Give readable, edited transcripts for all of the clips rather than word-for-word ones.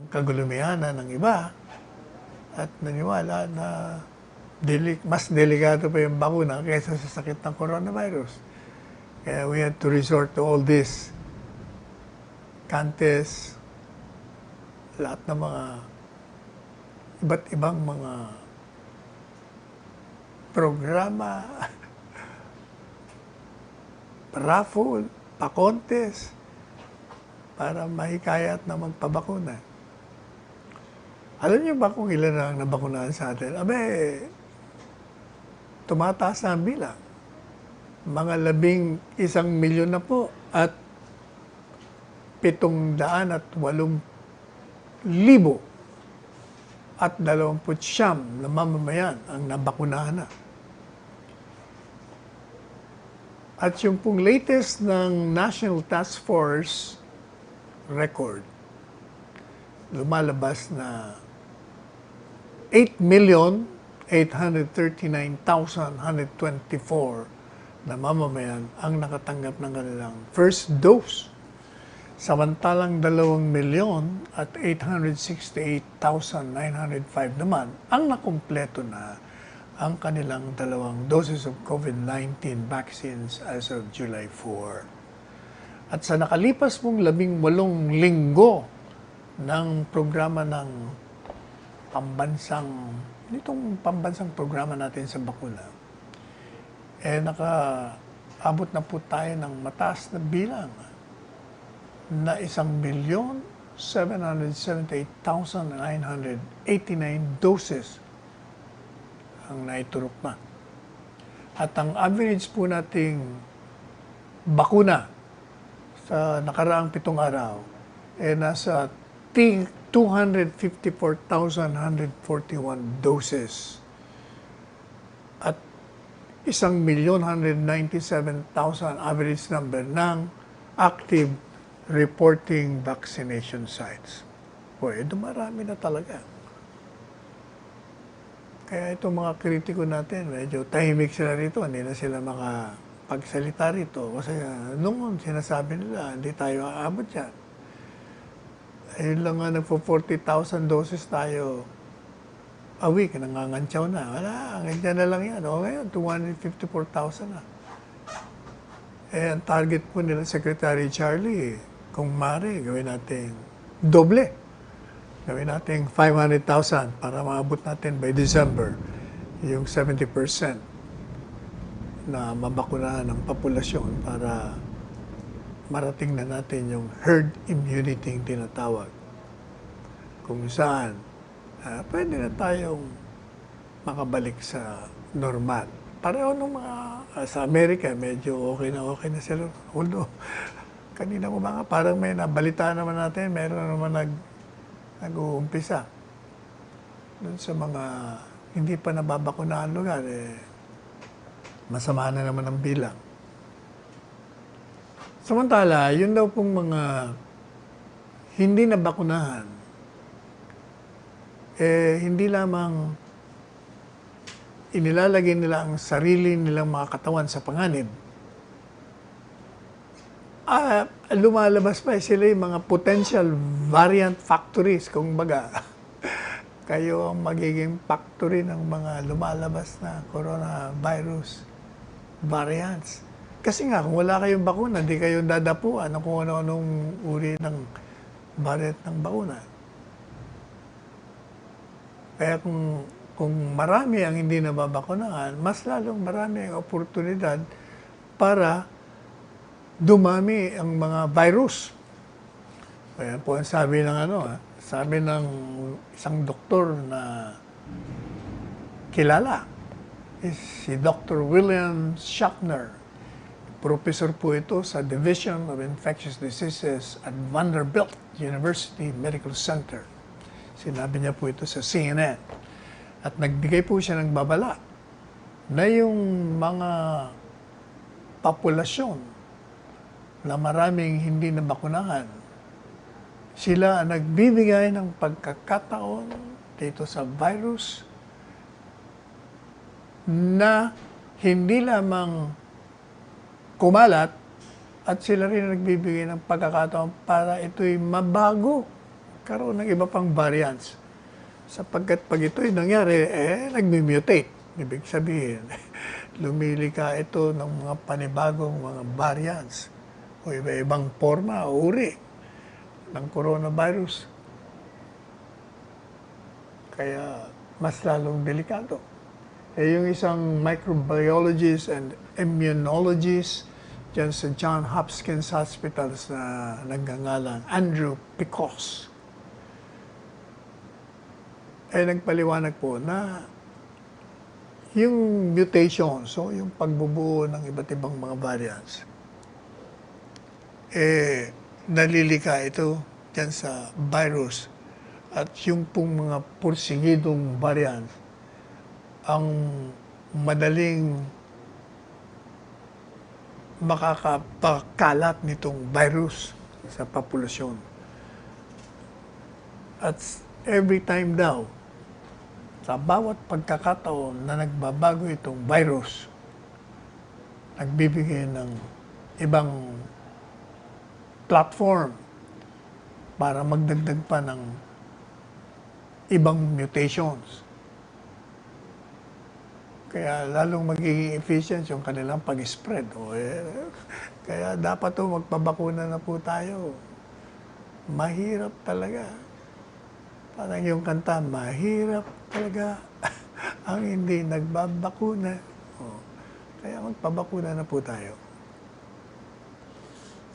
kagulumihanan ng iba at naniwala na mas delikado pa yung bakuna kaysa sa sakit ng coronavirus. Kaya we had to resort to all this contest, lahat ng mga iba't ibang mga programa, raffle, pa-contest, para mahikayat na magpabakuna. Alam niyo ba kung ilan ang nabakunahan sa atin? Tumataas na ang bilang. Mga 11 milyon na po at 708,000 at 29 na mamamayan ang nabakunahan na. At yung pong latest ng National Task Force record, lumalabas na 8,839,124 na mamamayan ang nakatanggap ng kanilang first dose. Samantalang 2,868,905 naman ang nakumpleto na ang kanilang 2 doses of COVID-19 vaccines as of July 4. At sa nakalipas mong 18 linggo ng programa ng pambansang programa natin sa bakuna, nakaabot na po tayo ng mataas na bilang na 1,778,989 doses ang naiturok na. At ang average po nating bakuna sa nakaraang 7 araw nasa 254,141 doses. At 1,197,000 average number ng active reporting vaccination sites. Dumarami na talaga. Kaya itong mga kritiko natin, medyo tahimik sila rito, hindi na sila makapagsalita rito. Kasi noon sinasabi nila, hindi tayo aabot yan. Ayun lang nga, nagpo-40,000 doses tayo a week, nangangantsaw na. Wala, ganyan na lang yan. Ngayon, 254,000 na. Ang target po nila, Secretary Charlie, kung maaari, gawin natin doble. Gawin natin 500,000 para maabot natin by December yung 70% na mabakunahan ng populasyon para marating na natin yung herd immunity yung tinatawag. Kung saan, pwede na tayong makabalik sa normal. Pareho nung sa Amerika, medyo okay na sila. Although, kanina parang may nabalita naman natin, meron naman nag-uumpisa. Doon sa mga hindi pa nababakunahan lugar, masama na naman ang bilang. Samantala, yun daw pong mga hindi nabakunahan, hindi lamang inilalagay nila ang sarili nilang mga katawan sa panganib, lumalabas pa sila yung mga potential variant factories, kung baga. Kayo ang magiging factory ng mga lumalabas na coronavirus variants. Kasi nga, kung wala kayong bakuna, di kayo dadapuan ng kung ano-anong uri ng variant ng bakuna. Kaya kung marami ang hindi nababakunahan, mas lalong marami ang oportunidad para dumami ang mga virus. Kaya po ang sabi ng isang doktor na kilala, si Dr. William Schaffner. Professor po ito sa Division of Infectious Diseases at Vanderbilt University Medical Center. Sinabi niya po ito sa CNN. At nagbigay po siya ng babala na yung mga populasyon na maraming hindi nabakunahan, sila ang nagbibigay ng pagkakataon dito sa virus na hindi lamang kumalat, at sila rin nagbibigay ng pagkakataon para ito'y mabago magkaroon ng iba pang variants. Sapagkat pag ito'y nangyari, nagmi-mutate. Ibig sabihin, lumilika ito ng mga panibagong mga variants o iba-ibang forma o uri ng coronavirus. Kaya mas lalong delikado. Yung isang microbiologist and immunologist dyan sa John Hopkins Hospital na nagngangalang Andrew Picos, nagpaliwanag po na yung mutation, so yung pagbubuo ng iba't ibang mga variants, nalilika ito dyan sa virus at yung pong mga porsigidong variant ang madaling makakapakalat nitong virus sa populasyon. At every time daw, sa bawat pagkakataon na nagbabago itong virus, nagbibigay ng ibang platform para magdagdag pa ng ibang mutations. Kaya lalong magiging efficient yung kanilang pag-spread. Kaya dapat magpabakuna na po tayo. Mahirap talaga. Parang yung kanta, mahirap talaga ang hindi nagbabakuna. Kaya magpabakuna na po tayo.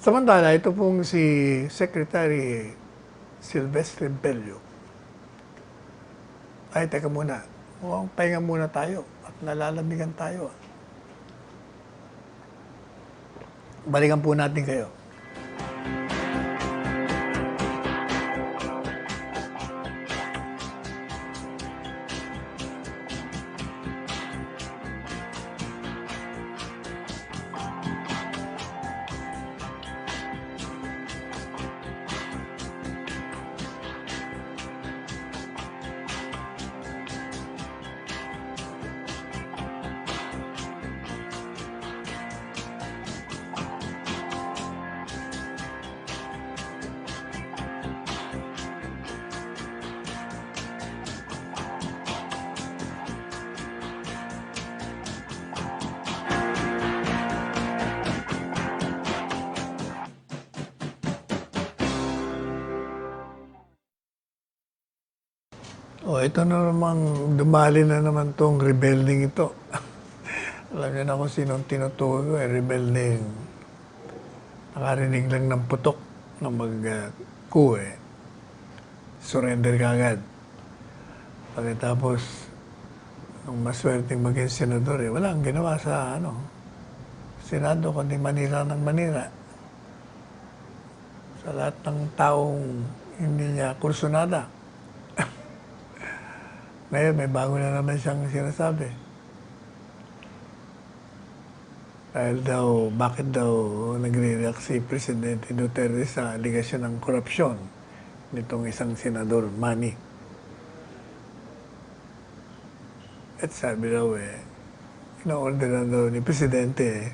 Samantala, ito pong si Secretary Silvestre Bello. Ay, teka muna. Mukhang pahinga muna tayo at nalalamigan tayo. Balikan po natin kayo. Ito na naman, dumali na naman tong rebelding ito. Alam niyo na kung sinong tinutukoy ko, rebelding. Nakarinig lang ng putok na mag-coup surrender ka agad. Pagkatapos, nung maswerteng maging senador, walang ginawa sa Senado, kundi manira ng manira. Sa lahat ng taong hindi niya kursunada. Ngayon, may bago na naman siyang sinasabi. Dahil daw, bakit daw nagre-react si Presidente Duterte sa aligasyon ng korupsyon nitong isang senador, Manny. At sabi daw ina-order na daw ni Presidente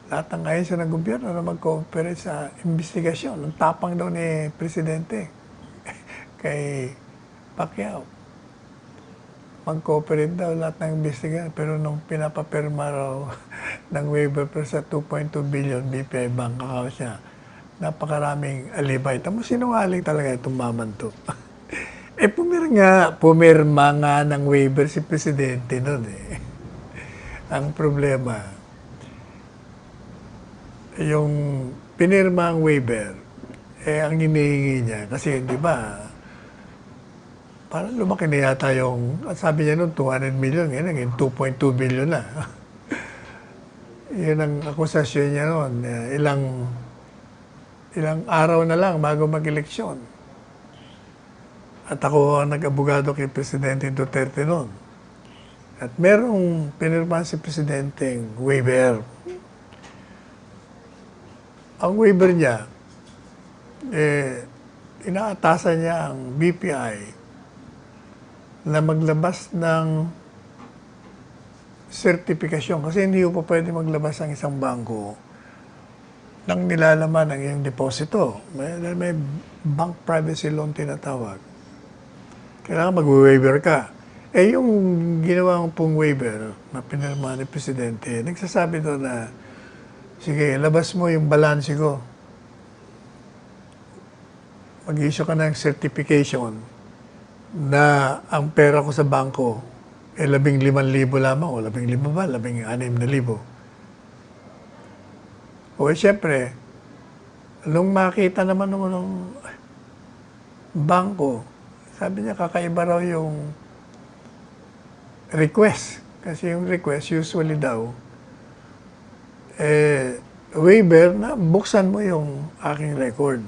lahat ng ahensya ng gobyerno na mag-cooperate sa investigasyon. Ang tapang daw ni Presidente kay Pacquiao. Mag-cooperate daw lahat ng investigasyon, pero nung pinapapirma raw ng waiver pero sa 2.2 billion BPI bank account niya, napakaraming alibay. Tamo sinungaling talaga itong mamanto. Pumirma nga ng waiver si Presidente noon Ang problema, yung pinirma ang waiver, ang hinihingi niya, kasi di ba, parang lumaki na yata yung, sabi niya noon, 200 million, ngayon naging 2.2 billion na. Yun ang akusasyon niya noon. Ilang araw na lang bago mag-eleksyon. At ako ang nag-abogado kay Presidente Duterte noon. At merong pinirmahan si Presidenteng waiver. Ang waiver niya, inaatasan niya ang BPI na maglabas ng sertifikasyon. Kasi hindi po pwede maglabas ang isang bangko ng nilalaman ng iyong deposito. May bank privacy loan tinatawag. Kailangan mag-waiver ka. Eh, yung ginawa pong waiver na pinirma ni Presidente, nagsasabi doon na, sige, labas mo yung balanse ko. Mag-issue ka ng certification na ang pera ko sa bangko ay 15,000 lamang, o 15 ba, 16,000. O siyempre, nung makita naman ng bangko, sabi niya kakaiba raw yung request. Kasi yung request usually daw, waiver na buksan mo yung aking record.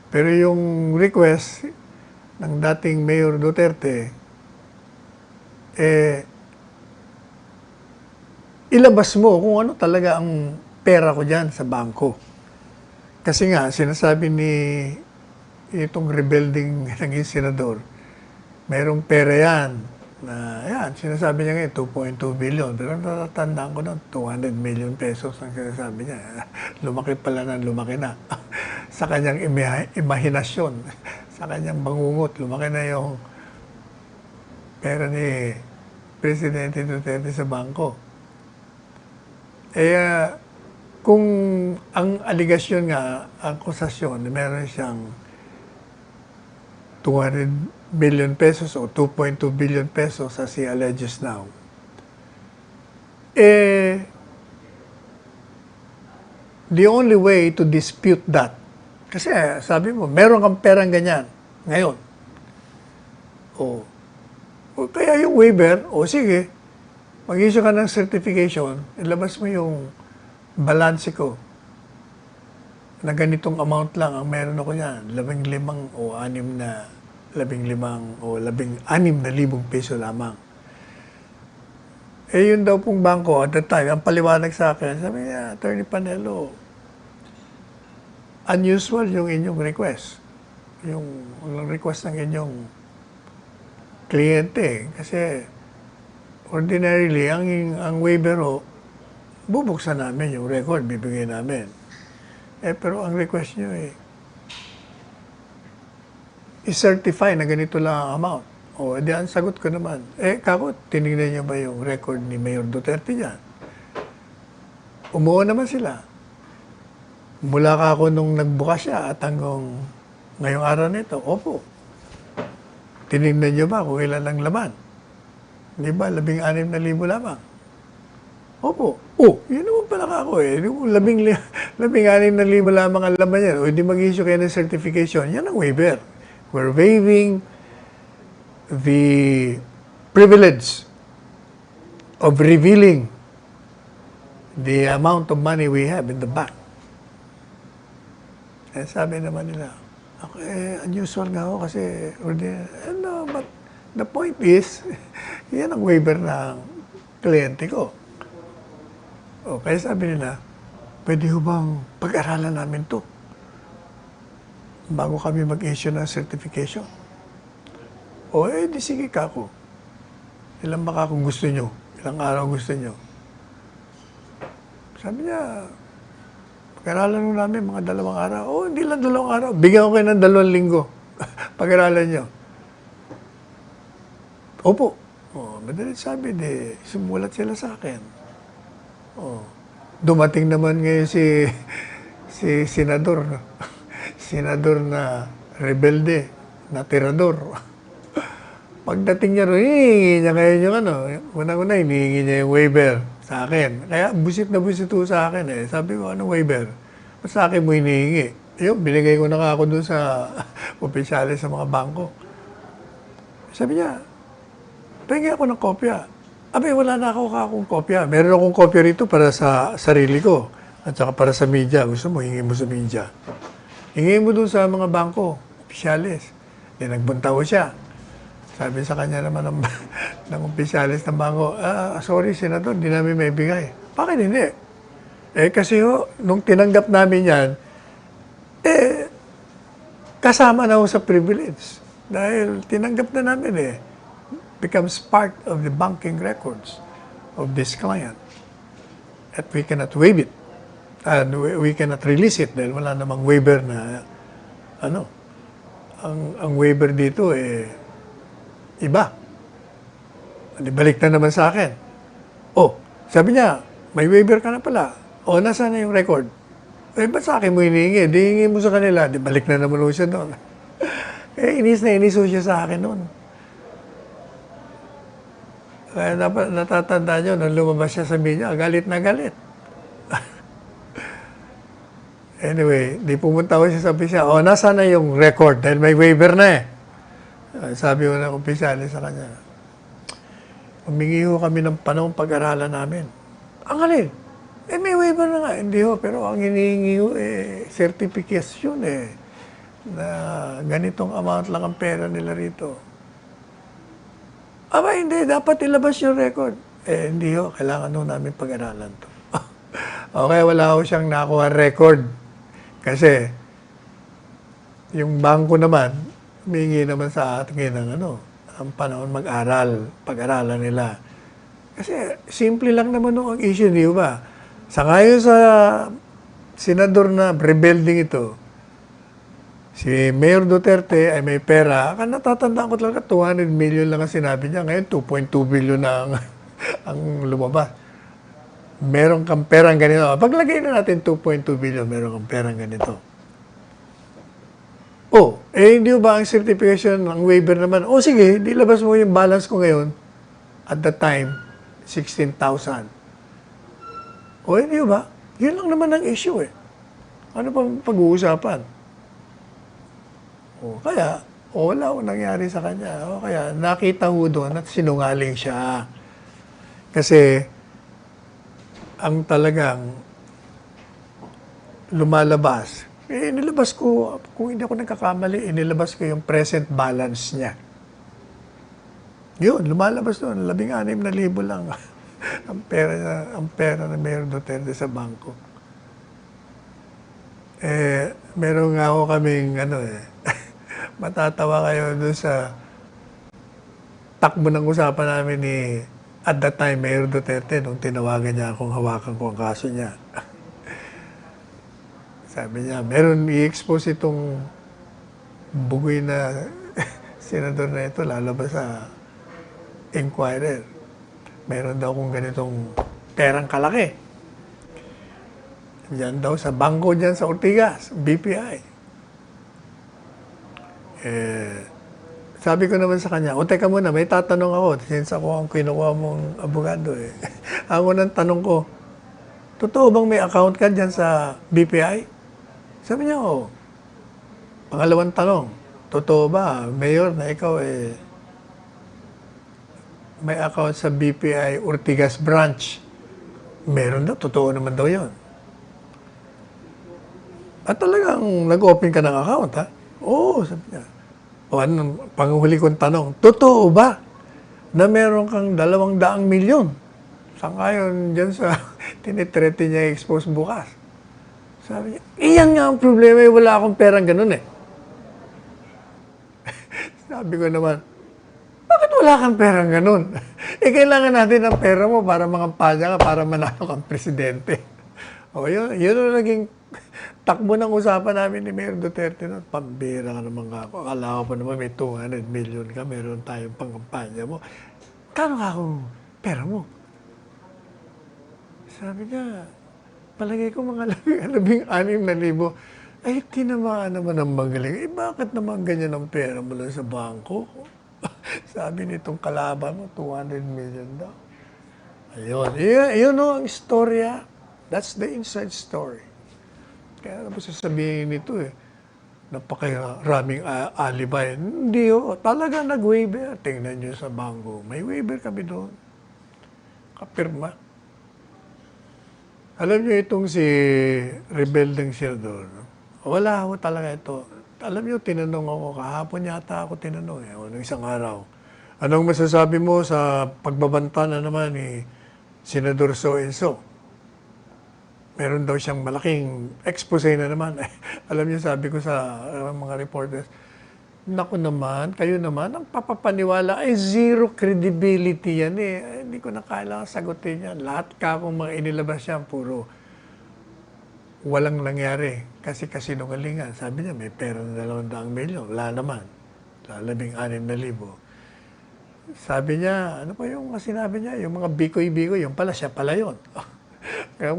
Pero yung request ng dating Mayor Duterte, ilabas mo kung ano talaga ang pera ko dyan sa bangko. Kasi nga, sinasabi ni itong rebuilding naging senador, mayroong pera yan, na yan, sinasabi niya ngayon, 2.2 billion. Pero natatandaan ko noon, 200 million pesos ang sinasabi niya. Lumaki pala na, lumaki na. Sa kanyang imahinasyon, sa kanyang bangungot, lumaki na yung pera ni Presidente Duterte sa bangko. Kung ang aligasyon nga, ang akusasyon, meron siyang 200 billion pesos o 2.2 billion pesos as he alleges now, the only way to dispute that, kasi sabi mo, meron kang perang ganyan ngayon. O kaya yung waiver, sige, mag-issue ka ng certification, ilabas mo yung balance ko na ganitong amount lang ang meron ako niyan, 15 o 16,000 peso lamang. Yun daw pong bangko at the time, ang paliwanag sa akin, sabi niya, Attorney Panelo, unusual yung inyong request. Yung request ng inyong kliyente. Kasi ordinarily, ang waiver bubuksan namin yung record, bibigyan namin. Pero ang request nyo i-certify na ganito lang ang amount. Di ang sagot ko naman, kako, tinignan niyo ba yung record ni Mayor Duterte niyan? Umuo naman sila. Mula ka ako nung nagbukas siya at hanggang ngayong araw nito, opo. Tinignan niyo ba kung ilan ang laman? Di ba, 16,000 lamang? Opo. Yun naman pala ako 16,000 lamang ang laman yan. O hindi mag-issue kayo ng certification. Yan ang waiver. We're waiving the privilege of revealing the amount of money we have in the bank. Sabi naman nila, unusual nga ako kasi no, but the point is, yan ang waiver ng kliyente ko. Kaya sabi nila, pwede ho bang pag-aralan namin to bago kami mag-issue ng certification? Di sige kako. Ilan ba kung gusto nyo? Ilang araw gusto nyo? Sabi niya, pag-aralan mo namin mga 2 araw. Hindi lang 2 araw. Bigyan ko kayo ng 2 linggo. Pag-aralan nyo. Opo. Madali sabi, sumulat sila sa akin. Dumating naman ngayon si senador, no? Senador na rebelde, na tirador. Pagdating niya rin, hinihingi niya ngayon yung unang-una, hinihingi niya yung waiver sa akin. Kaya busit na busit sa akin Sabi ko, anong waiver? Ba't sa akin mo hinihingi? Binigay ko na ako doon sa opisyalis sa mga bangko. Sabi niya, pengi ako ng kopya. Wala na akong kopya. Meron akong kopya rito para sa sarili ko at saka para sa media. Gusto mo, hingi mo sa media. Hingi mo doon sa mga bangko, opisyalis. Nagbunta ko siya. Sabi sa kanya naman ng opisyalis ng bangko, sorry, Senador, hindi namin may bigay. Bakit hindi? Kasi nung tinanggap namin yan, kasama na sa privilege. Dahil tinanggap na namin becomes part of the banking records of this client. At we cannot waive it. And we cannot release it dahil wala namang waiver na, ano, ang waiver dito, iba. Balik na naman sa akin. Oh, sabi niya, may waiver ka na pala. O, nasaan na yung record? Ba't sa akin mo hinihingi? Di hingi mo sa kanila. Di balik na naman ho siya doon. Inis na inis ho siya sa akin noon. Kaya natatanda nyo, nung lumabas siya sa media, galit na galit. Anyway, di pumunta ko siya sa opisya. O, nasaan na yung record? Dahil may waiver na eh. Sabi ko na opisyali sa kanya, humingi ho kami ng panahon pag-aralan namin. Ang alin? May waiver na nga. Hindi ho, pero ang hinihingi ho, certification na ganitong amount lang ang pera nila rito. Aba, hindi. Dapat ilabas yung record. Hindi ho. Kailangan ho namin pag-aralan to. Okay, wala ho siyang nakuha record. Kasi, yung bangko naman, humingi naman sa atin ng ang panahon mag-aral, pag-aralan nila. Kasi, simple lang naman ang issue, di ba? Sa ngayon sa senador na rebuilding ito, si Mayor Duterte ay may pera. Natatandaan ko talaga, 200 million lang ang sinabi niya. Ngayon, 2.2 billion na ang lumabas. Meron kang perang ganito. Paglagay na natin 2.2 billion, meron kang perang ganito. Oh, hindi ba ang certification, ang waiver naman? Oh, sige, dilabas mo yung balance ko ngayon. At that time, 16,000. O, hindi ba? Yun lang naman ang issue eh. Ano pang pag-uusapan? O, kaya, wala ko nangyari sa kanya. O, kaya, nakita ho doon at sinungaling siya. Kasi, ang talagang lumalabas, inilabas ko, kung hindi ako nagkakamali, inilabas ko yung present balance niya. Yun, lumalabas doon, 16,000 lang. ang pera na Mayor Duterte sa bangko. Meron nga ako kaming, matatawa kayo doon sa takbo ng usapan namin ni, at that time, Mayor Duterte, nung tinawagan niya akong hawakan ko ang kaso niya. Sabi niya, meron i-expose itong bugoy na senador na ito, lalabas sa Inquirer. Meron daw kung ganitong perang kalaki. Diyan daw sa bangko dyan sa Ortigas, BPI. Sabi ko naman sa kanya, teka muna, may tatanong ako. Since ako ang kinukuha mong abogado eh. Ang unang tanong ko, totoo bang may account ka dyan sa BPI? Sabi niya, oo. Pangalawang tanong, totoo ba, Mayor, na ikaw may account sa BPI Ortigas branch? Meron daw, totoo naman daw yun. At talagang nag-open ka ng account, ha? Oo, sabi niya. O anong panghuli kong tanong, totoo ba na meron kang 200 milyon? Sa ngayon, dyan sa tinitrete niya expose bukas. Sabi niya, iyan nga ang problema, wala akong perang ganun eh. Sabi ko naman, bakit wala kang perang ganun? Kailangan natin ng pera mo para mangampanya ka, para manalo kang presidente. O yun ang naging takbo ng usapan namin ni Mayor Duterte. No? Pambira ka naman ka. Akala ko pa naman may 200 million ka, meron tayong pangampanya mo. Kano ka kung pera mo? Sabi niya, palagay ko mga 16,000. Ay, tinamaan naman ang magaling. Bakit naman ganyan ang pera mo lang sa bangko? Sabi nitong kalaban mo, 200 million daw. Ayun. Yun ang istorya. That's the inside story. Kaya ano ba sasabihin nito napakaraming alibay. Hindi talaga nag-waiver. Tingnan nyo sa bangko. May waiver kami doon. Kapirma. Alam nyo itong si rebelding senador. Wala ako talaga ito. Alam niyo, tinanong ako, kahapon yata ako tinanong, noong isang araw. Anong masasabi mo sa pagbabanta na naman ni Senador So-and-so? Meron daw siyang malaking expose na naman. Alam niyo, sabi ko sa mga reporters, Naku naman, kayo naman, ang papapaniwala ay zero credibility yan eh. Ay, hindi ko na kailangan sagutin yan. Lahat ka kung mga inilabas yan, puro walang nangyari. Kasi kasinungalingan. Sabi niya, may pera na 200 milyon. Wala naman. Sa 16,000. Sabi niya, ano pa yung sinabi niya? Yung mga bikoy-bikoy, yung pala, siya pala yun. Kaya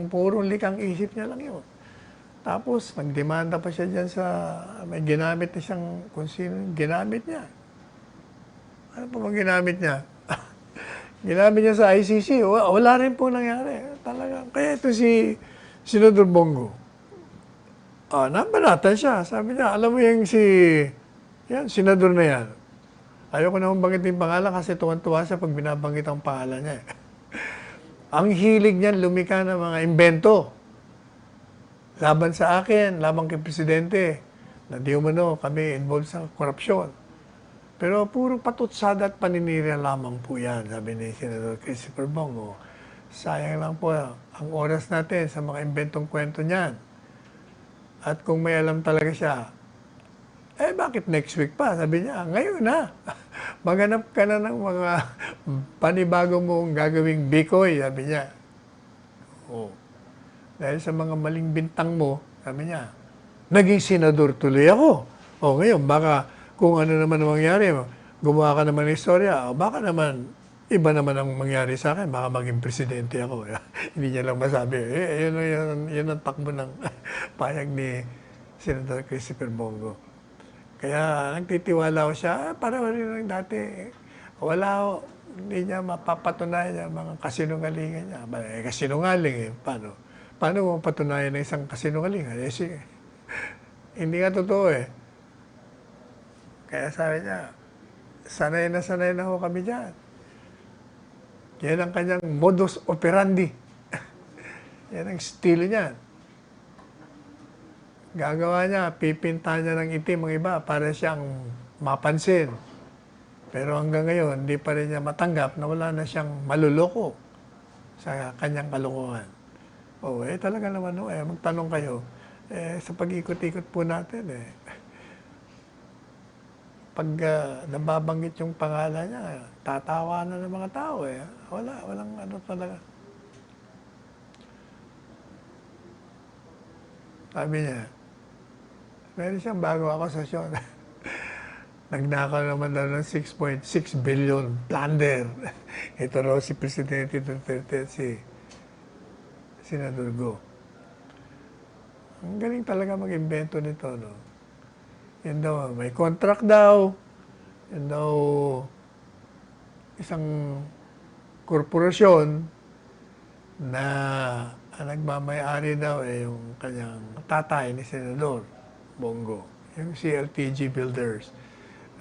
purong likang isip niya lang yun. Tapos, nagdemanda pa siya dyan sa, may ginamit na siyang, kung sino yung ginamit niya. Ano pa bang ginamit niya? Ginamit niya sa ICC, wala rin po nangyari. Talaga. Kaya ito si Senador Bongo. Nabanatan siya. Sabi niya, alam mo yung yan, senador na yan. Ayoko naman banggitin yung pangalan kasi tuwan-tuwa siya pag binabanggit ang pangalan niya. Ang hilig niyan lumika ng mga imbento. Laban sa akin, laban kay Presidente, na di umano kami involved sa korupsyon. Pero puro patutsada at paninira lamang po yan, sabi ni Senador Christopher Bongo. Sayang lang po ang oras natin sa mga inventong kwento niyan. At kung may alam talaga siya, bakit next week pa? Sabi niya, ngayon na. Maghanap ka na ng mga panibago mong gagawing bikoy, sabi niya. Oh. Dahil sa mga maling bintang mo, sabi niya, naging senador tuloy ako. O ngayon, baka kung ano naman ang mangyari, gumawa ka naman ng istorya, baka naman, iba naman ang mangyari sa akin, baka maging presidente ako. Hindi niya lang masabi. Yun ang takbo ng payag ni Senator Christopher Bongo. Kaya nagtitiwala ko siya, para rin dati, hindi niya mapapatunayan yung mga kasinungalingan niya. Kasinungaling paano? Paano mo patunayan na isang kasinungalingan? Sige. Hindi nga totoo eh. Kaya sabi niya, sanay na ho kami dyan. Yan ang kanyang modus operandi. Yan ang estilo niya. Gagawa niya, pipinta niya ng itim ang iba para siyang mapansin. Pero hanggang ngayon, hindi pa rin niya matanggap na wala na siyang maluloko sa kanyang kalokohan. Talaga naman, magtanong kayo. Sa pag-ikot-ikot po natin, pag nababanggit yung pangalan niya, tatawa na ng mga tao, walang ano talaga. Sabi niya, meron siyang bagong akusasyon. Nagnakaw naman daw ng 6.6 billion plunder. Ito raw si Presidente Duterte, si Senador Go. Ang galing talaga mag-invento nito, no? Yan daw, may contract daw. Yan daw, isang korporasyon na nagmamay-ari daw yung kanyang tatay ni Senador Bongo. Yung CLTG Builders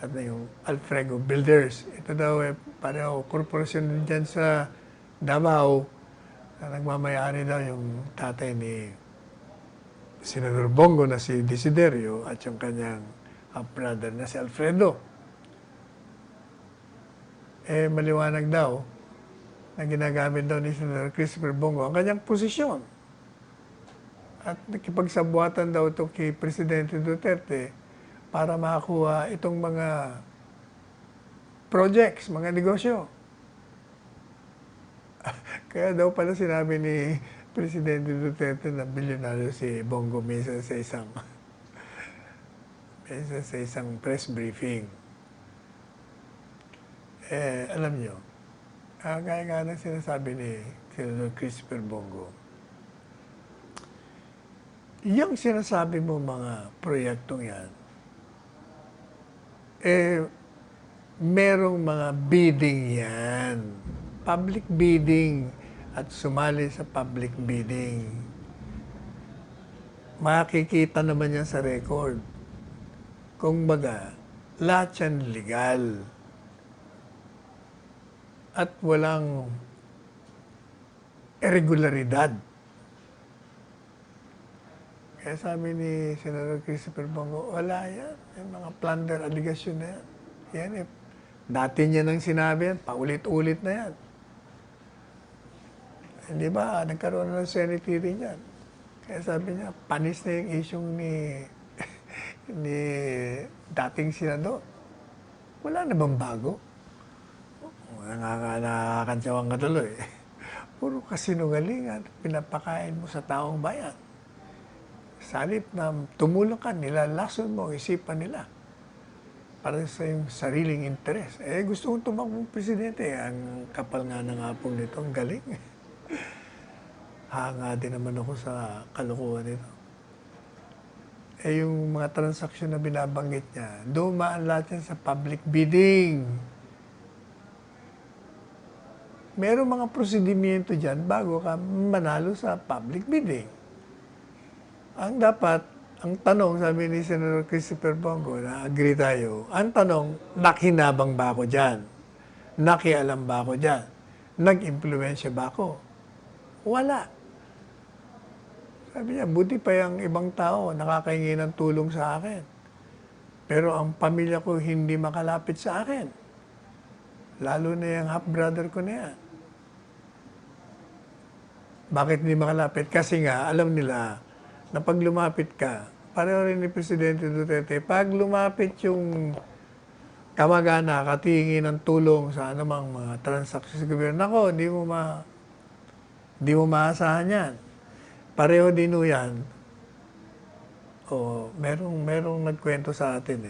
at yung Alfredo Builders. Ito daw, pareho korporasyon din dyan sa Davao. Nagmamayari daw yung tatay ni Senador Bongo na si Desiderio at yung kanyang brother na si Alfredo. Maliwanag daw na ginagamit daw ni Senador Christopher Bongo ang kanyang posisyon. At nakipagsabuatan daw ito kay Presidente Duterte para makakuha itong mga projects, mga negosyo. Kaya daw pala sinabi ni Presidente Duterte na bilyonaryo si Bongo minsan sa isang press briefing. Alam nyo, gaya nga ng sinasabi ni Senador Christopher Bongo, yung sinasabi mo mga proyektong yan, merong mga bidding yan. Public bidding at sumali sa public bidding. Makikita naman yan sa record. Kung baga, lahat yan legal. At walang irregularidad. Kaya sabi ni Senador Christopher Bongo, wala yan. Yung mga plunder, allegation na yan. Yan dati niya nang sinabi yan, paulit-ulit na yan. Hindi ba, nagkaroon na ng Senate hearing yan. Kaya sabi niya, panis na yung isyong ni dating senador. Wala na bang bago? Nakakantsawan ka tuloy. Puro kasinungalingan, pinapakain mo sa taong bayan. Sa halip na tumulong ka, nilalason mo ang isipan nila para sa yung sariling interes. Gusto kong tumakbong presidente. Ang kapal nga ng apong nito, ang galing. Hanga din naman ako sa kalokohan nito. Yung mga transaksyon na binabanggit niya, dumaan lahat yan sa public bidding. Merong mga prosedimento dyan bago ka manalo sa public bidding. Ang dapat, ang tanong, sabi ni Senator Christopher Bongo, na agree tayo, ang tanong, nakinabang ba ako dyan? Nakialam ba ako dyan? Nag-impluensya ba ako? Wala. Sabi niya, buti pa yung ibang tao nakakahingi ng tulong sa akin. Pero ang pamilya ko hindi makalapit sa akin. Lalo na yung half-brother ko na yan. Bakit hindi makalapit? Kasi nga, alam nila na pag lumapit ka, pareho rin ni Presidente Duterte, pag lumapit yung kamag-anak at hihingi ng tulong sa anumang mga transaksyon sa gobyerno, nako, hindi mo maasahan yan. Pareho din o yan. Merong nagkwento sa atin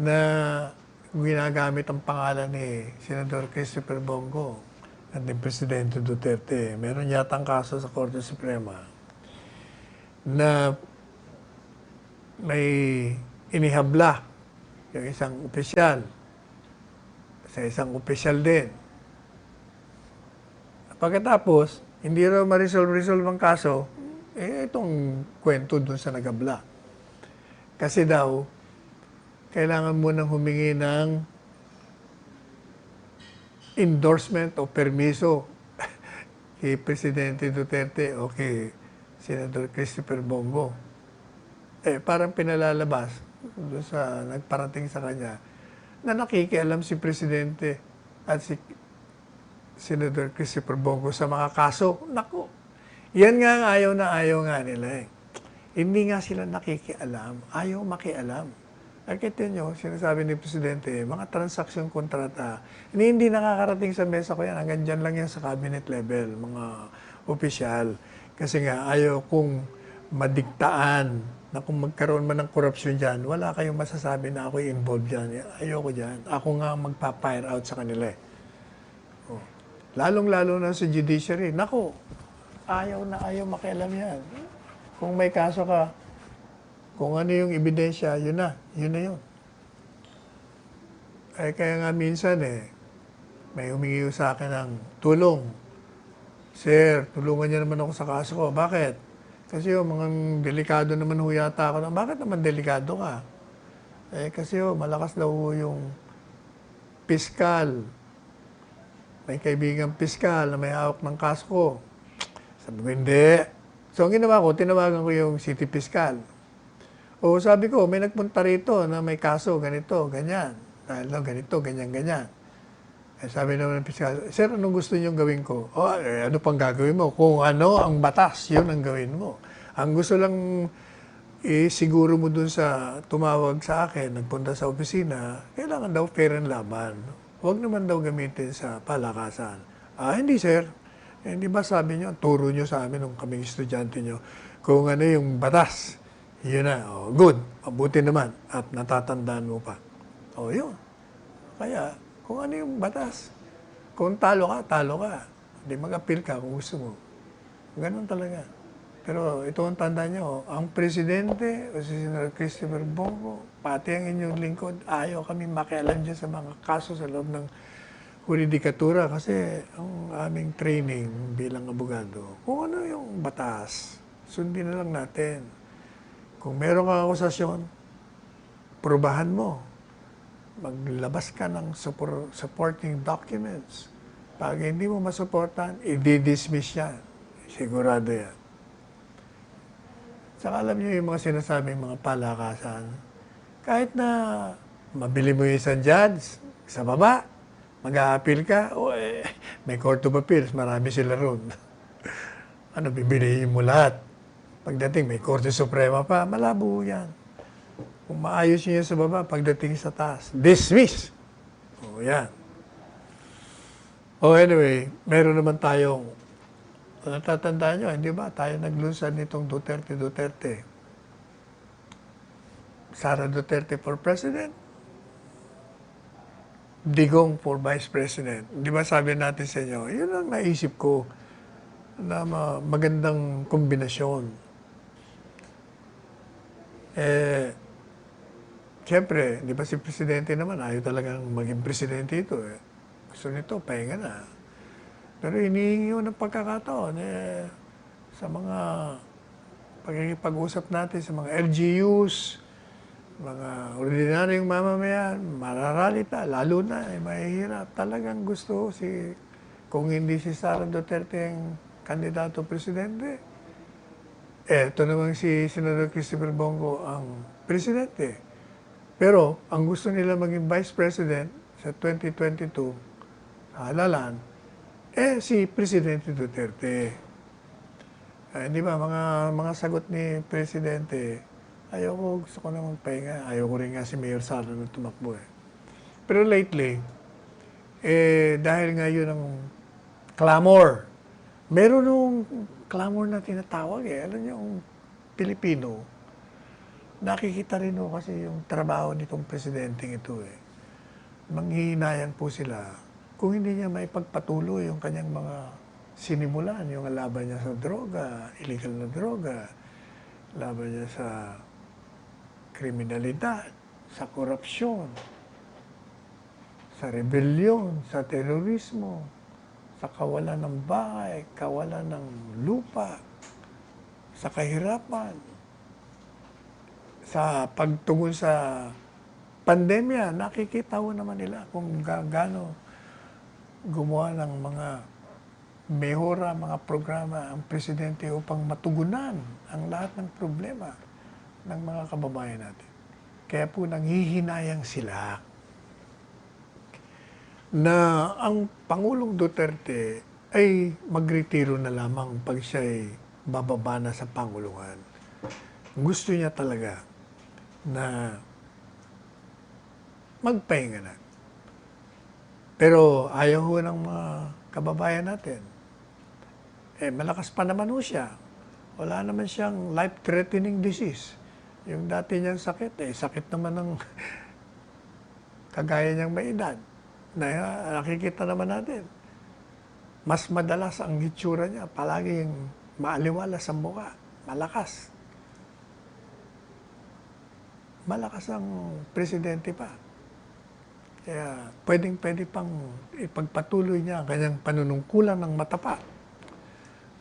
na ginagamit ang pangalan ni Senador Christopher Bongo at ni Presidente Duterte. Meron yatang kaso sa Korte Suprema na may inihabla yung isang opisyal sa isang opisyal din. Pagkatapos, hindi raw ma-resolve ang kaso, itong kwento dun sa nagabla. Kasi daw, kailangan mo nang humingi ng endorsement o permiso kay Presidente Duterte o kay Senator Christopher Bongo. Parang pinalalabas doon sa nagparating sa kanya na nakikialam si Presidente at si Senator Christopher Bongo sa mga kaso. Naku, yan nga ang ayaw nga nila Hindi nga sila nakikialam, ayaw makialam. Kita nyo, sinasabi ni Presidente, mga transaksyon kontrata, hindi nakakarating sa mesa ko yan, hanggang dyan lang yan sa cabinet level, mga opisyal. Kasi nga, ayaw kong madiktaan na kung magkaroon man ng korupsyon dyan, wala kayong masasabi na ako'y involved dyan. Ayoko dyan. Ako nga magpa-fire out sa kanila Lalong-lalo na sa judiciary. Nako, ayaw makialam yan. Kung may kaso ka, kung ano yung ebidensya, yun na yun. Kaya nga minsan may humingi sa akin ng tulong. Sir, tulungan niyo naman ako sa kaso ko. Bakit? Kasi mga delikado naman yata ako. Bakit naman delikado ka? Kasi malakas daw yung piskal. May kaibigang piskal na may hawak ng kaso ko. Sabi ko, hindi. So, ang ginawa ko, tinawagan ko yung city piskal. Sabi ko, may nagpunta rito na may kaso, ganito, ganyan. Dahil ganito, ganyan. Sabi naman ng piskal, sir, anong gusto niyong gawin ko? Ano pang gagawin mo? Kung ano ang batas, yun ang gawin mo. Ang gusto lang siguro mo dun sa tumawag sa akin, nagpunta sa opisina, kailangan daw fair and laban. Huwag naman daw gamitin sa palakasan. Hindi sir. Hindi ba sabi niyo, turo niyo sa amin nung kaming estudyante niyo, kung ano yung batas. Yun na. Good. Mabuti naman. At natatandaan mo pa. Yun. Kaya, kung ano yung batas. Kung talo ka, talo ka. Hindi mag-appeal ka kung gusto mo. Ganun talaga. Pero ito ang tanda niyo, ang presidente, o si Senator Christopher Bongo, pati ang inyong lingkod, ayaw kami makialam dyan sa mga kaso sa loob ng juridikatura kasi ang aming training bilang abogado, kung ano yung batas, sundin na lang natin. Kung meron kang akusasyon, probahan mo. Maglabas ka ng supporting documents. Pag hindi mo masuportan, i-dismiss yan. Sigurado yan. Saka alam niyo yung mga sinasabing mga palakasan. Kahit na mabili mo yung isang judge sa baba, mag-a-appeal ka, may court of appeals, marami sila ron. Bibilihin mo lahat. Pagdating may Korte Suprema pa, malabo yan. Kung maayos niya sa baba, pagdating sa taas, dismiss. O yan. O anyway, meron naman tayong, natatandaan nyo, hindi ba? Tayo naglunsad nitong Duterte. Sara Duterte for President. Digong for Vice President. Di ba sabi natin sa inyo, yun ang naisip ko na magandang kombinasyon. Siyempre, di ba si Presidente naman, ayaw talagang maging Presidente ito. Gusto nito, pahinga na. Pero hinihingi ko ng pagkakataon sa mga pag-usap natin sa mga LGUs, mga ordinaryong mamamayan, mararalita, lalo na, mahihirap. Talagang gusto kung hindi si Sara Duterte ang kandidato presidente, ito naman si Senador Christopher Bongo ang presidente. Pero, ang gusto nila maging vice president sa 2022, halalan, si Presidente Duterte. Di ba, mga sagot ni Presidente, gusto ko na magpahinga. Ayoko rin nga si Mayor Sara na tumakbo Pero lately, dahil nga yun ang clamor, meron nung clamor na tinatawag Alam niyo, yung Pilipino, nakikita rin kasi yung trabaho nitong presidenteng ito Manghihinayan po sila kung hindi niya maipagpatuloy yung kanyang mga sinimulan, yung laban niya sa droga, illegal na droga, laban niya sa kriminalidad, sa korupsyon, sa rebellion, sa terorismo, sa kawalan ng bahay, kawalan ng lupa, sa kahirapan, sa pagtugon sa pandemya, nakikita ko naman nila kung gaano gumawa ng mga mehora, mga programa ang presidente upang matugunan ang lahat ng problema ng mga kababayan natin. Kaya po nanghihinayang sila na ang Pangulong Duterte ay magretiro na lamang pag siya'y bababa na sa Pangulungan. Gusto niya talaga na magpahinga na. Pero ayaw ho ng mga kababayan natin. Malakas pa naman ho siya. Wala naman siyang life-threatening disease. Yung dati niyang sakit, sakit naman ng kagaya niyang may edad. Nakikita naman natin. Mas madalas ang hitsura niya, palaging maaliwala sa mukha, malakas. Malakas ang presidente pa. Kaya pwedeng-pwede pang ipagpatuloy niya ang kanyang panunungkulan ng matapat.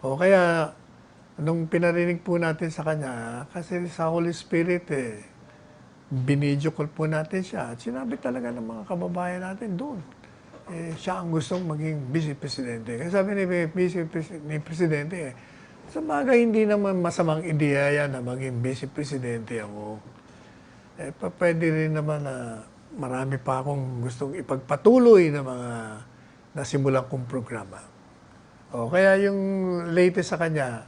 O kaya, nung pinarinig po natin sa kanya, kasi sa Holy Spirit, binidyo call po natin siya. At sinabi talaga ng mga kababayan natin doon. Siya ang gustong maging Vice Presidente. Kasi sabi ni Presidente, sa bagay hindi naman masamang ideya yan na maging Vice Presidente ako. Pwede rin naman na marami pa akong gustong ipagpatuloy na mga nasimulan kong programa. Kaya yung latest sa kanya,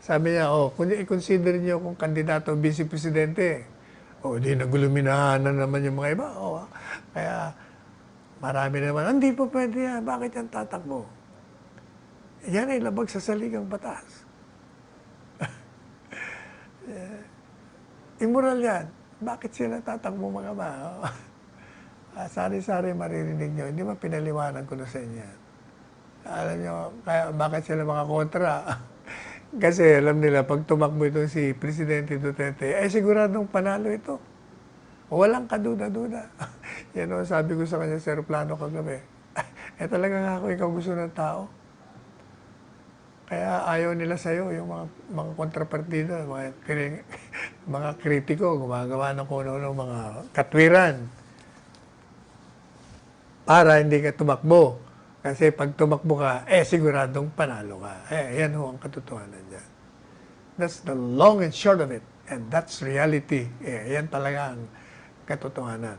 sabi niya, kung i-consider niyo kung kandidato Vice Presidente, di naguluminahan na naman yung mga iba. Kaya marami naman, hindi po pwede yan, bakit yan tatakbo? Yan ay labag sa saligang batas. Immoral yan. Bakit sila tatakbo mga ba? Sari-sari maririnig nyo. Hindi ba pinaliwanag ko na sa inyo? Alam nyo, kaya bakit sila mga kontra? Kasi alam nila, pag tumakbo itong si Presidente Duterte, siguradong panalo ito. Walang kaduda-duda. Yan o, sabi ko sa kanya sa aeroplano kagabi. Talagang ako, ikaw gusto ng tao. Kaya ayaw nila sa'yo, yung mga kontrapartida, mga kritiko, gumagawa ng kung ano mga katwiran para hindi ka tumakbo. Kasi pag tumakbo ka, siguradong panalo ka. Yan ho ang katotohanan niya. That's the long and short of it. And that's reality. Yan talaga ang katotohanan.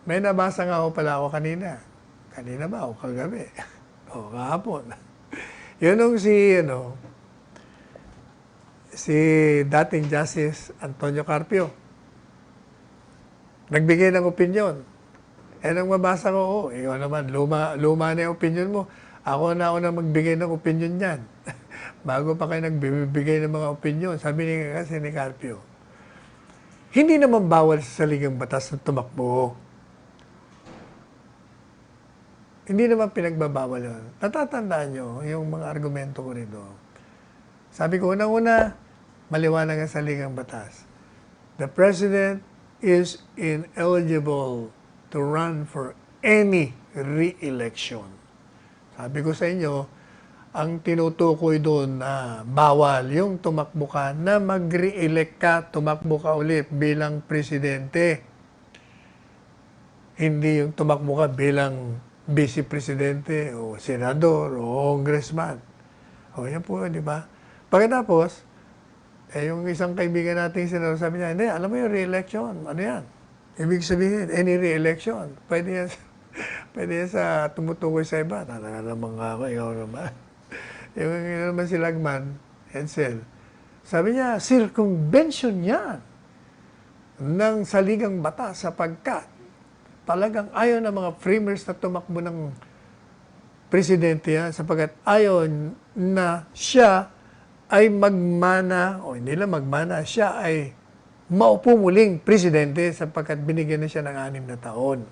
May nabasa nga ho pala ako kanina. Kanina ba o kagabi? Kahapon. Yun nung si dating Justice Antonio Carpio. Nagbigay ng opinion. Nang mabasa ko, ikaw naman, luma na yung opinion mo. Ako na magbigay ng opinion niyan. Bago pa kayo nagbibigay ng mga opinion. Sabi kasi ni Carpio, hindi naman bawal sa saligang batas na tumakbo. Hindi naman pinagbabawal yun. Natatandaan nyo yung mga argumento ko rito. Sabi ko, unang-una, maliwanag ang saligang batas. The President is ineligible to run for any re-election. Sabi ko sa inyo, ang tinutukoy doon na bawal yung tumakbo ka na mag-re-elect ka, tumakbo ka ulit bilang presidente. Hindi yung tumakbo ka bilang vice-presidente o senador o congressman. O yan po, di ba? Pagkatapos, yung isang kaibigan nating senador sabi niya, hindi, alam mo yung re-election, ano yan? Ibig sabihin, any re-election. Pwede yan sa tumutukoy sa iba. Talaga naman nga ako, ikaw naman. Yung naman si Lagman, Edsel, sabi niya, circumvention yan ng saligang batas sapagkat talagang ayaw ng mga framers na tumakbo ng presidente yan sapagkat ayaw na siya ay magmana, o hindi lang magmana, siya ay maupo muling presidente sapagkat binigyan na siya ng 6 na taon.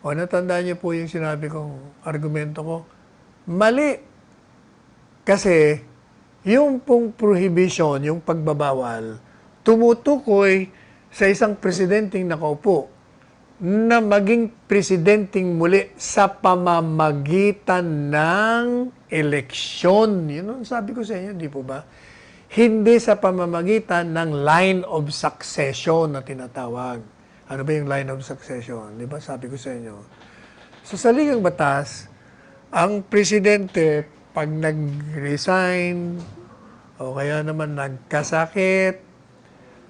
O natandaan niyo po yung sinabi kong argumento ko, mali. Kasi yung pong prohibition, yung pagbabawal, tumutukoy sa isang presidenteng nakaupo na maging presidenteng muli sa pamamagitan ng eleksyon. Yun ang sabi ko sa inyo, di po ba? Hindi sa pamamagitan ng line of succession na tinatawag. Ano ba yung line of succession? Di ba? Sabi ko sa inyo. Sa saligang batas, ang presidente, pag nag-resign, o kaya naman nagkasakit,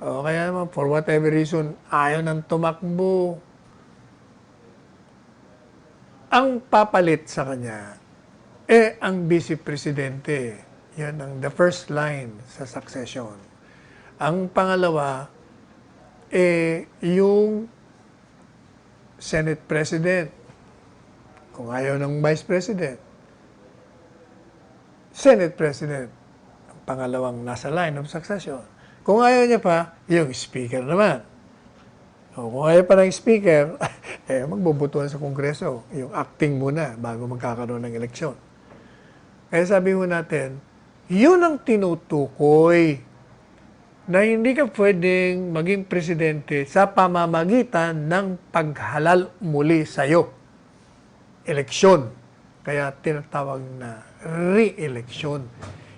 o kaya naman for whatever reason, ayaw nang tumakbo, ang papalit sa kanya, ang vice-presidente. Yan ang the first line sa succession. Ang pangalawa, yung Senate President. Kung ayaw ng Vice President, Senate President. Ang pangalawang nasa line of succession. Kung ayaw niya pa, yung Speaker naman. O kung ayaw pa ng Speaker, magbubutuan sa Kongreso. Yung acting muna bago magkakaroon ng eleksyon. Kaya sabi mo natin, yun ang tinutukoy na hindi ka pwedeng maging presidente sa pamamagitan ng paghalal muli sa'yo. Eleksyon. Kaya tinatawag na re-eleksyon.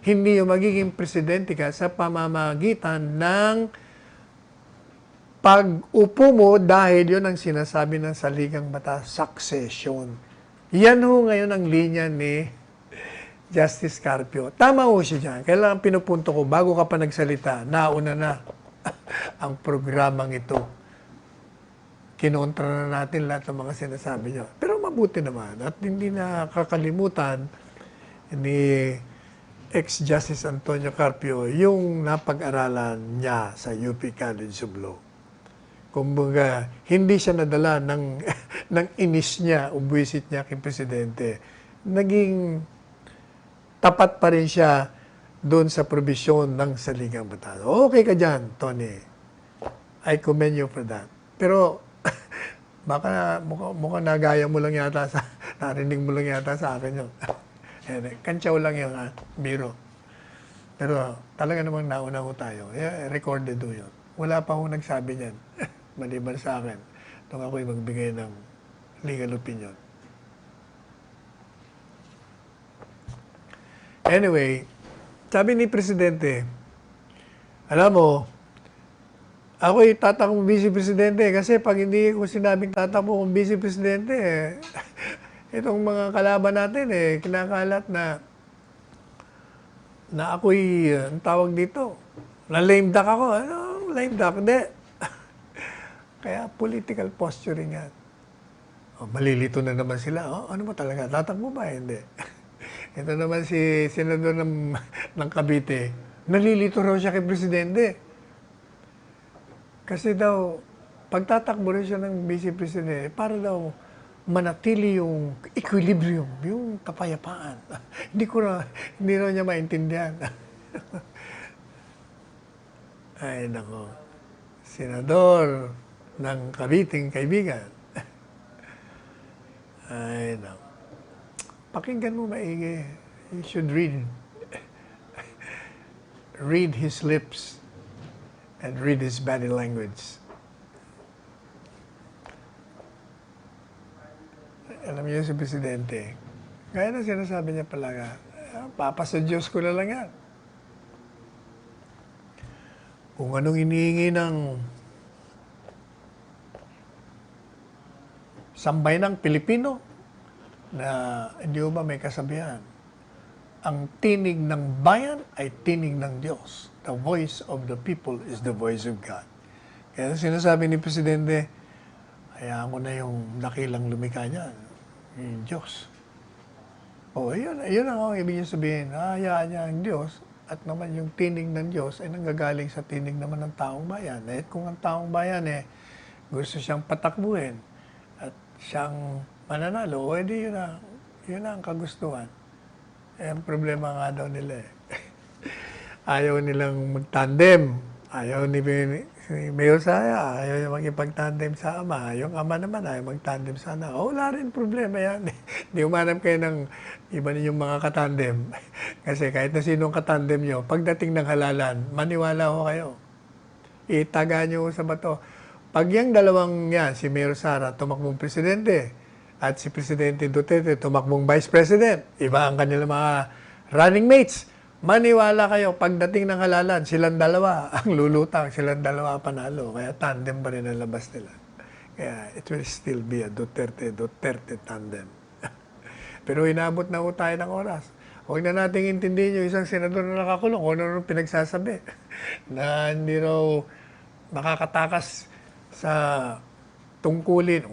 Hindi yung magiging presidente ka sa pamamagitan ng pag-upo mo dahil yun ang sinasabi ng saligang batas, succession. Yan ho ngayon ang linya ni Justice Carpio. Tama ho siya dyan. Kailangan pinupunto ko, bago ka pa nagsalita, nauna na ang programang ito. Kinontra na natin lahat ng mga sinasabi niyo. Pero mabuti naman at hindi nakakalimutan ni ex-Justice Antonio Carpio yung napag-aralan niya sa UP College of Law. Kumbaga, hindi siya nadala ng, ng inis niya o buwisit niya kay Presidente. Naging tapat pa rin siya doon sa probisyon ng saligang batas. Okay ka dyan, Tony. I commend you for that. Pero, baka mukhang nagaya mo lang yata narinig mo lang yata sa akin yun. Kantsaw lang yung biro. Pero talaga namang nauna ko tayo. Recorded do yun. Wala pa akong nagsabi niyan. Maliban sa akin. Nung ako'y magbigay ng legal opinion. Anyway, sabi ni Presidente, alam mo, ako'y tatakbong vice-presidente kasi pag hindi ko sinabing tatakbo kong vice-presidente, itong mga kalaban natin kinakalat na ako'y, ang tawag dito, na lame duck ako. Ano, lame duck? Hindi. Kaya political posturing yan. Malilito na naman sila. Ano mo talaga? Tatakbo ba? Hindi. Ito naman si Senador ng Cavite. Nalilito raw siya kay Presidente. Kasi daw, pagtatakbo rin siya ng Vice Presidente, para daw manatili yung equilibrium, yung kapayapaan. Hindi raw niya maintindihan. Ay, nako. Senador ng Caviting kaibigan. Ay, nako. Pakinggan mo maigi. You should read his lips and read his body language. Alam niyo si Presidente, gaya na sinasabi niya pala, papa sa Diyos ko na lang yan. Kung anong inihingi ng sambayanang Pilipino, na hindi ba may kasabihan, ang tinig ng bayan ay tinig ng Diyos. The voice of the people is the voice of God. Kaya sinasabi ni Presidente, hayaan ko na yung dakilang lumikha niyan, yung Diyos. Yun ang ibig niya sabihin. Hayaan niya ang Diyos at naman yung tinig ng Diyos ay nanggagaling sa tinig naman ng taong bayan. At kung ang taong bayan gusto siyang patakbuhin at siyang mananalo, edi yun na ang kagustuhan. Ang problema nga daw nila ayaw nilang mag-tandem. Ayaw ni Mayor Saya, ayaw niya makipag-tandem sa ama. Yung ama naman ayaw mag-tandem sa anak. Wala rin problema yan. Hindi umanap kayo ng iba ninyong mga katandem. Kasi kahit na sinong katandem nyo, pagdating ng halalan, maniwala ko kayo. Itaga nyo sa bato. Pag yung dalawang yan, si Mayor Sara, tumakbong presidente, at si Presidente Duterte, tumakbong Vice President, iba ang kanilang mga running mates. Maniwala kayo, pagdating ng halalan, silang dalawa ang lulutang, silang dalawa panalo. Kaya tandem pa rin ang labas nila. Kaya it will still be a Duterte tandem. Pero inabot na ho tayo ng oras. Huwag na nating intindihin yung isang senador na nakakulong. Kung ano pinagsasabi. Na hindi raw makakatakas sa tungkulin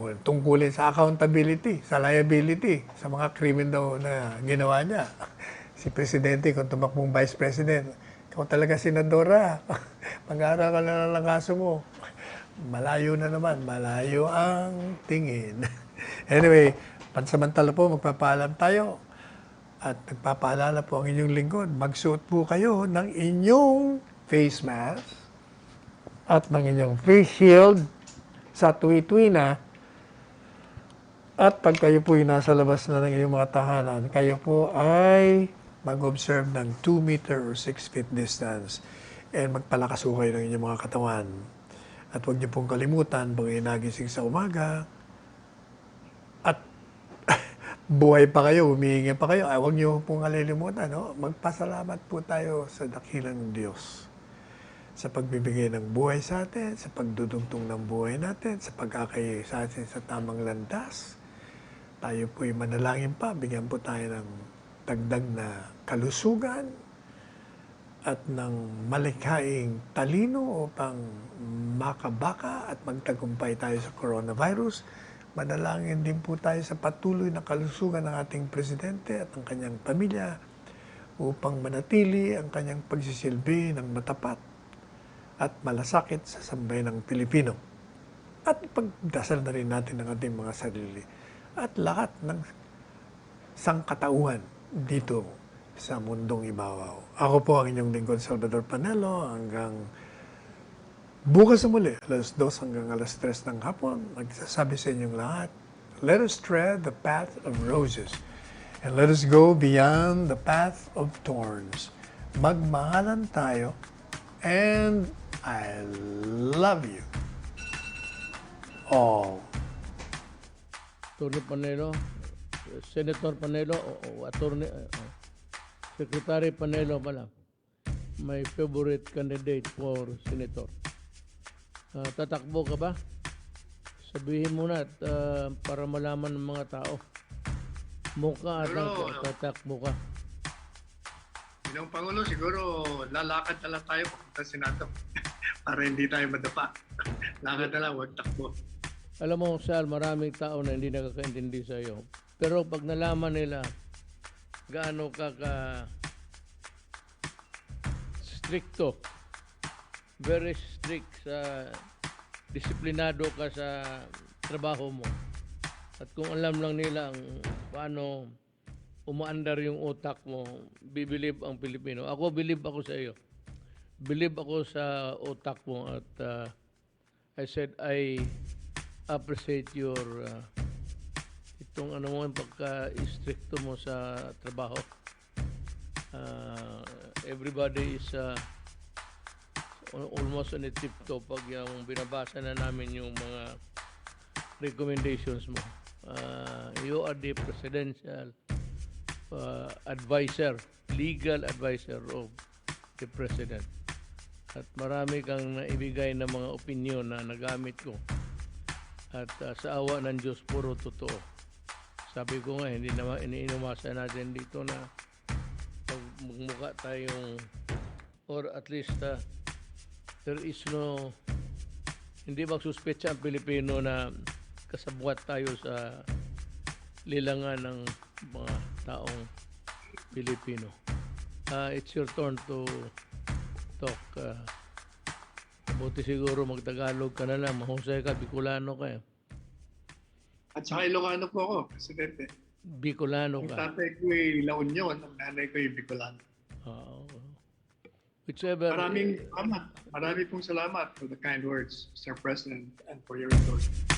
sa accountability, sa liability, sa mga krimen daw na ginawa niya. Si Presidente, kung tumakbong Vice President, ikaw talaga senadora, mag-aaral ka na ng kaso mo. Malayo na naman, malayo ang tingin. Anyway, pansamantala po, magpapaalam tayo. At nagpapaalala po ang inyong lingkod, magsuot po kayo ng inyong face mask at ng inyong face shield sa tuwi-tuwi na. At pag kayo po nasa labas na ng inyong mga tahanan, kayo po ay mag-observe ng 2 meter or 6 feet distance and magpalakas po kayo ng inyong mga katawan. At huwag niyo pong kalimutan, pag nagising sa umaga, at buhay pa kayo, humihingi pa kayo, huwag niyo pong kalilimutan, no? Magpasalamat po tayo sa dakilang ng Diyos sa pagbibigay ng buhay sa atin, sa pagdudugtong ng buhay natin, sa pagkakay sa atin sa tamang landas. Tayo po'y manalangin pa, bigyan po tayo ng dagdag na kalusugan at ng malikhaing talino upang makabaka at magtagumpay tayo sa coronavirus. Manalangin din po tayo sa patuloy na kalusugan ng ating presidente at ng kanyang pamilya upang manatili ang kanyang pagsisilbi ng matapat at malasakit sa sambayan ng Pilipino. At pagdasal na rin natin ang ating mga sarili at lahat ng sangkatauhan dito sa mundong ibabaw. Ako po ang inyong lingkod, Salvador Panelo, hanggang bukas na muli, alas 2 hanggang alas 3 ng hapon, magsasabi sa inyong lahat, let us tread the path of roses and let us go beyond the path of thorns. Magmahalan tayo, and I love you all. Attorney Panelo, Senator Panelo, o Attorney, Secretary Panelo pala, my favorite candidate for Senator. Tatakbo ka ba? Sabihin mo na at, para malaman ng mga tao. Mukha at tatakbo ka. Yung Pangulo, siguro lalakad na lang tayo papunta sa Senado para hindi tayo madapa. Lakad na lang, huwag takbo. Alam mo, Sal, maraming tao na hindi nakakaintindi sa iyo. Pero pag nalaman nila gaano ka stricto. Very strict sa disiplinado ka sa trabaho mo. At kung alam lang nila ang paano umaandar yung utak mo, bibilib ang Pilipino. Ako, bilib ako sa iyo. Bilib ako sa utak mo at I said I appreciate your itong ano mo, yung pagka-stricto mo sa trabaho. Everybody is almost on a tiptoe pag yung binabasa na namin yung mga recommendations mo. You are the presidential advisor, legal advisor of the president. At marami kang naibigay na mga opinion na nagamit ko. At sa awa ng Diyos, puro totoo. Sabi ko nga, hindi naman iniinumasa natin dito na pag magmukha tayong, or at least there is no, hindi magsuspetsa ang Pilipino na kasabwat tayo sa lilangan ng mga taong Pilipino. It's your turn to talk. Buti siguro magtagalog ka na lang. Mahusay ka, Bicolano ka eh. At saka Ilocano po ako, Presidente. Bicolano Ang ka. tatay ko ay La Union, ang nanay ko ay Bicolano. Whichever. Marami pong salamat for the kind words, Mr. President, and for your endorsement.